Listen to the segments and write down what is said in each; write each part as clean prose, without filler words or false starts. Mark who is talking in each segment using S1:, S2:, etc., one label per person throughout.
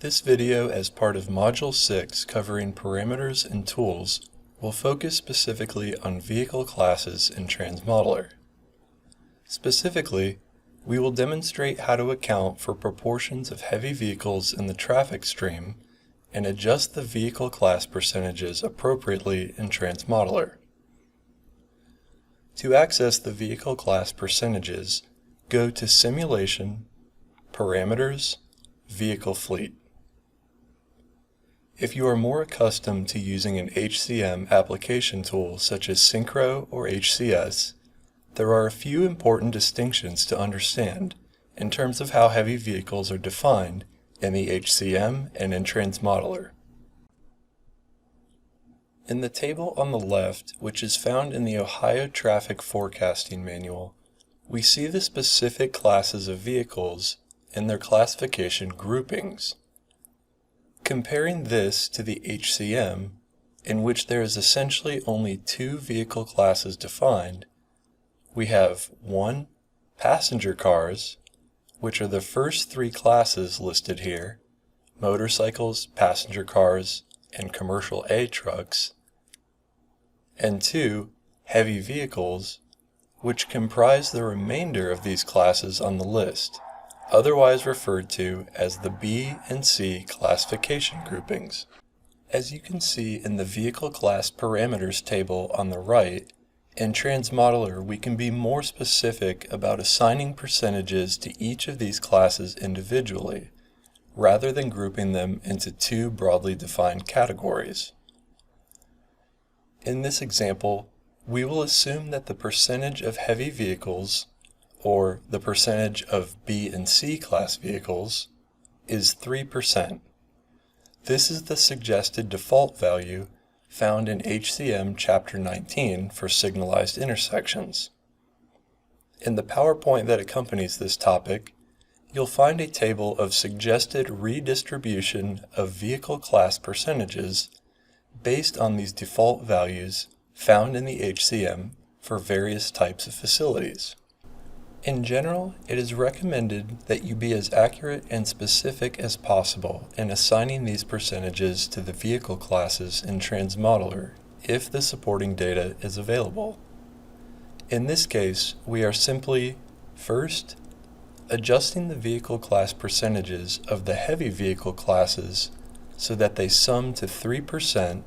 S1: This video, as part of Module 6 covering parameters and tools, will focus specifically on vehicle classes in TransModeler. Specifically, we will demonstrate how to account for proportions of heavy vehicles in the traffic stream and adjust the vehicle class percentages appropriately in TransModeler. To access the vehicle class percentages, go to Simulation, Parameters, Vehicle Fleet. If you are more accustomed to using an HCM application tool such as Synchro or HCS, there are a few important distinctions to understand in terms of how heavy vehicles are defined in the HCM and in TransModeler. In the table on the left, which is found in the Ohio Traffic Forecasting Manual, we see the specific classes of vehicles and their classification groupings. Comparing this to the HCM, in which there is essentially only two vehicle classes defined, we have 1. Passenger cars, which are the first three classes listed here: motorcycles, passenger cars, and commercial A trucks, and 2. Heavy vehicles, which comprise the remainder of these classes on the list, otherwise referred to as the B and C classification groupings. As you can see in the vehicle class parameters table on the right, in TransModeler we can be more specific about assigning percentages to each of these classes individually, rather than grouping them into two broadly defined categories. In this example, we will assume that the percentage of heavy vehicles, or the percentage of B and C class vehicles, is 3%. This is the suggested default value found in HCM Chapter 19 for signalized intersections. In the PowerPoint that accompanies this topic, you'll find a table of suggested redistribution of vehicle class percentages based on these default values found in the HCM for various types of facilities. In general, it is recommended that you be as accurate and specific as possible in assigning these percentages to the vehicle classes in TransModeler if the supporting data is available. In this case, we are simply, first, adjusting the vehicle class percentages of the heavy vehicle classes so that they sum to 3%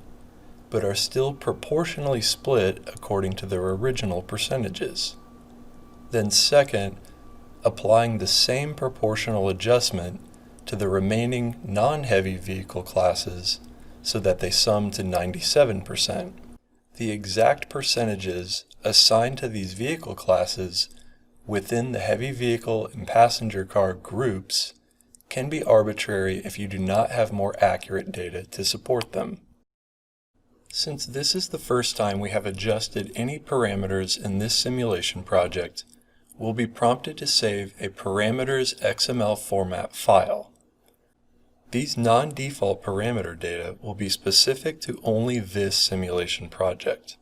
S1: but are still proportionally split according to their original percentages. Then second, applying the same proportional adjustment to the remaining non-heavy vehicle classes so that they sum to 97%. The exact percentages assigned to these vehicle classes within the heavy vehicle and passenger car groups can be arbitrary if you do not have more accurate data to support them. Since this is the first time we have adjusted any parameters in this simulation project, we'll be prompted to save a parameters XML format file. These non-default parameter data will be specific to only this simulation project.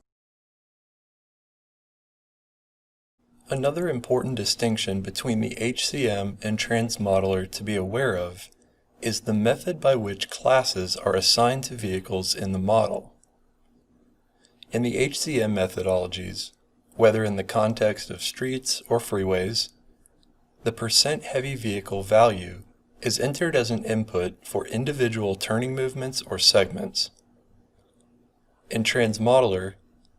S1: Another important distinction between the HCM and TransModeler to be aware of is the method by which classes are assigned to vehicles in the model. In the HCM methodologies, whether in the context of streets or freeways, the percent heavy vehicle value is entered as an input for individual turning movements or segments. In TransModeler,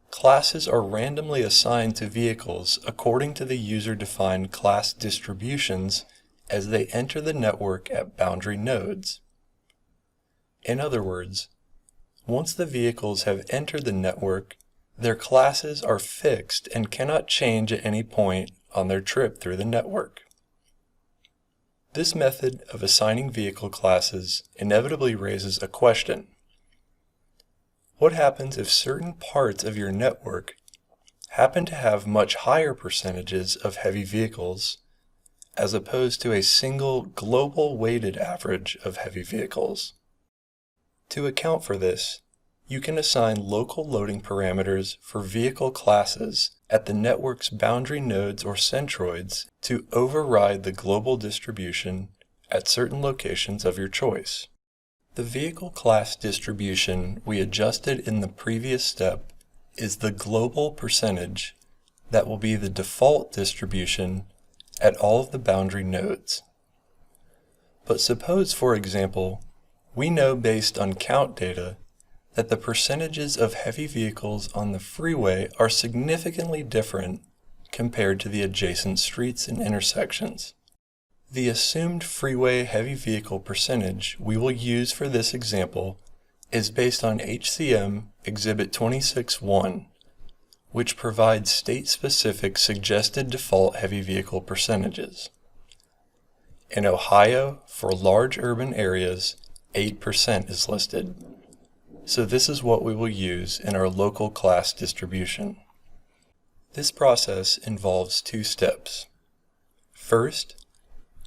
S1: classes are randomly assigned to vehicles according to the user-defined class distributions as they enter the network at boundary nodes. In other words, once the vehicles have entered the network, their classes are fixed and cannot change at any point on their trip through the network. This method of assigning vehicle classes inevitably raises a question. What happens if certain parts of your network happen to have much higher percentages of heavy vehicles as opposed to a single global weighted average of heavy vehicles? To account for this, you can assign local loading parameters for vehicle classes at the network's boundary nodes or centroids to override the global distribution at certain locations of your choice. The vehicle class distribution we adjusted in the previous step is the global percentage that will be the default distribution at all of the boundary nodes. But suppose, for example, we know based on count data that the percentages of heavy vehicles on the freeway are significantly different compared to the adjacent streets and intersections. The assumed freeway heavy vehicle percentage we will use for this example is based on HCM Exhibit 26.1, which provides state-specific suggested default heavy vehicle percentages. In Ohio, for large urban areas, 8% is listed. So this is what we will use in our local class distribution. This process involves two steps. First,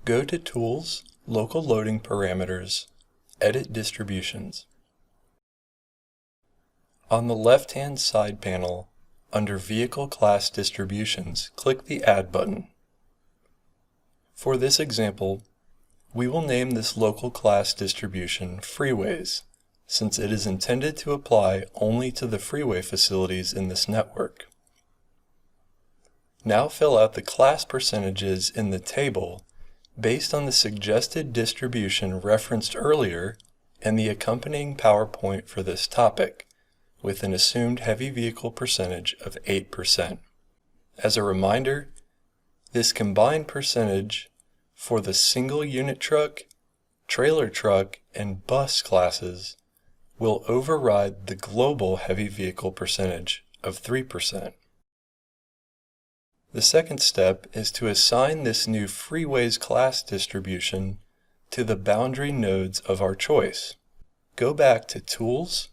S1: go to Tools, Local Loading Parameters, Edit Distributions. On the left-hand side panel, under Vehicle Class Distributions, click the Add button. For this example, we will name this local class distribution Freeways, since it is intended to apply only to the freeway facilities in this network. Now fill out the class percentages in the table based on the suggested distribution referenced earlier and the accompanying PowerPoint for this topic, with an assumed heavy vehicle percentage of 8%. As a reminder, this combined percentage for the single unit truck, trailer truck, and bus classes will override the global heavy vehicle percentage of 3%. The second step is to assign this new Freeways class distribution to the boundary nodes of our choice. Go back to Tools,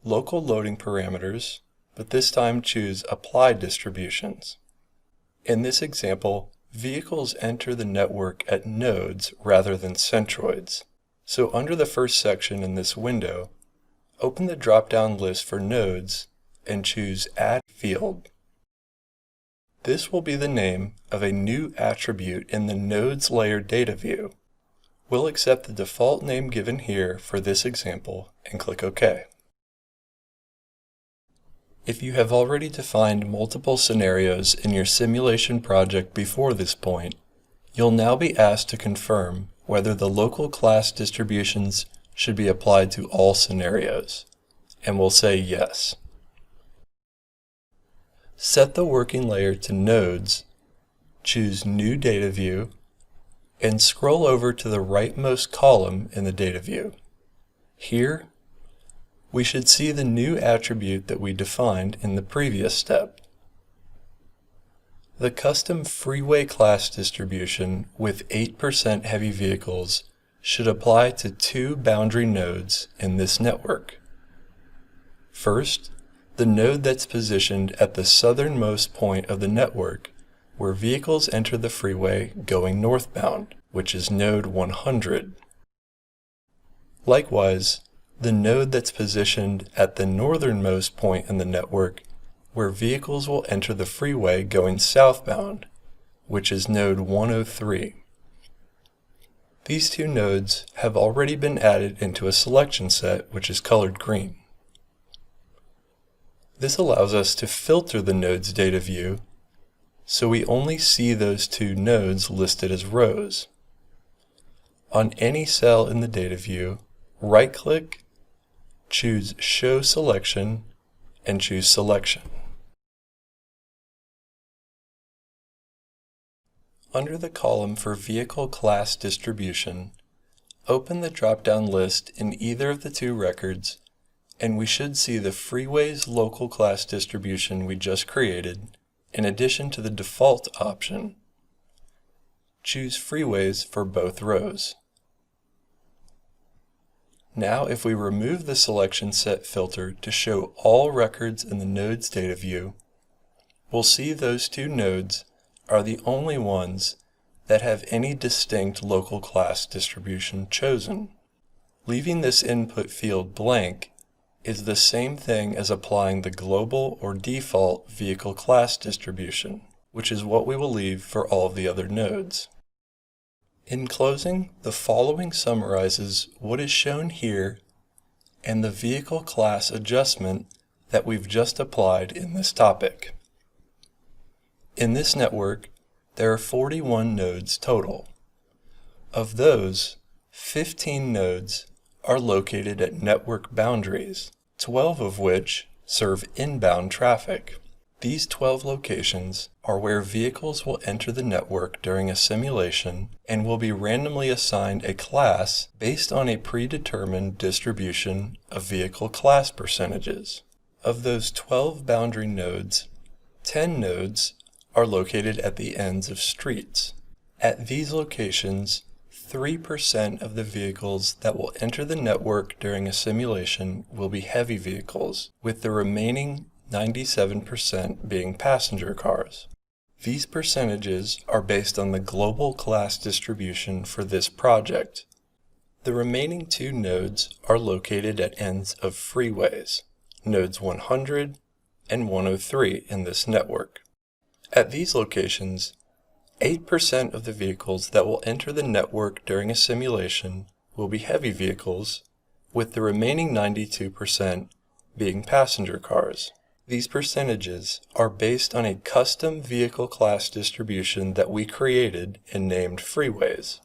S1: Local Loading Parameters, but this time choose Apply Distributions. In this example, vehicles enter the network at nodes rather than centroids. So under the first section in this window, open the drop-down list for nodes and choose Add Field. This will be the name of a new attribute in the Nodes Layer data view. We'll accept the default name given here for this example and click OK. If you have already defined multiple scenarios in your simulation project before this point, you'll now be asked to confirm whether the local class distributions should be applied to all scenarios, and we'll say yes. Set the working layer to Nodes, choose New Data View, and scroll over to the rightmost column in the data view. Here, we should see the new attribute that we defined in the previous step. The custom freeway class distribution with 8% heavy vehicles should apply to two boundary nodes in this network. First, the node that's positioned at the southernmost point of the network where vehicles enter the freeway going northbound, which is node 100. Likewise, the node that's positioned at the northernmost point in the network where vehicles will enter the freeway going southbound, which is node 103. These two nodes have already been added into a selection set which is colored green. This allows us to filter the nodes data view so we only see those two nodes listed as rows. On any cell in the data view, right-click, choose Show Selection, and choose Selection. Under the column for Vehicle Class Distribution, open the drop-down list in either of the two records, and we should see the Freeways local class distribution we just created, in addition to the default option. Choose Freeways for both rows. Now if we remove the selection set filter to show all records in the nodes data view, we'll see those two nodes are the only ones that have any distinct local class distribution chosen. Leaving this input field blank is the same thing as applying the global or default vehicle class distribution, which is what we will leave for all of the other nodes. In closing, the following summarizes what is shown here and the vehicle class adjustment that we've just applied in this topic. In this network, there are 41 nodes total. Of those, 15 nodes are located at network boundaries, 12 of which serve inbound traffic. These 12 locations are where vehicles will enter the network during a simulation and will be randomly assigned a class based on a predetermined distribution of vehicle class percentages. Of those 12 boundary nodes, 10 nodes are located at the ends of streets. At these locations, 3% of the vehicles that will enter the network during a simulation will be heavy vehicles, with the remaining 97% being passenger cars. These percentages are based on the global class distribution for this project. The remaining 2 nodes are located at ends of freeways, nodes 100 and 103 in this network. At these locations, 8% of the vehicles that will enter the network during a simulation will be heavy vehicles, with the remaining 92% being passenger cars. These percentages are based on a custom vehicle class distribution that we created and named freeways.